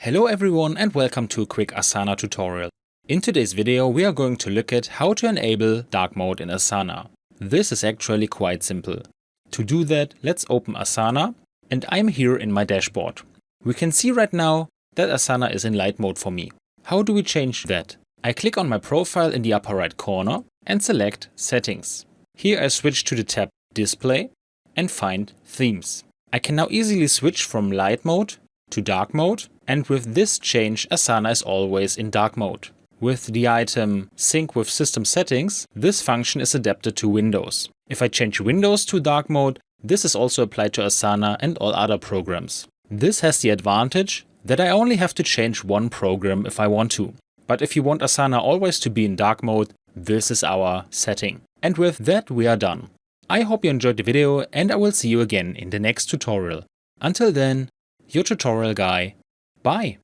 Hello everyone and welcome to a quick Asana tutorial. In today's video we are going to look at how to enable dark mode in Asana. This is actually quite simple. To do that, let's open Asana and I'm here in my dashboard. We can see right now that Asana is in light mode for me. How do we change that? I click on my profile in the upper right corner and select Settings. Here I switch to the tab Display and find Themes. I can now easily switch from light mode to dark mode, and with this change Asana is always in dark mode. With the item Sync with System Settings, this function is adapted to Windows. If I change Windows to dark mode, this is also applied to Asana and all other programs. This has the advantage that I only have to change one program if I want to. But if you want Asana always to be in dark mode, this is our setting. And with that we are done. I hope you enjoyed the video and I will see you again in the next tutorial. Until then, your tutorial guy. Bye!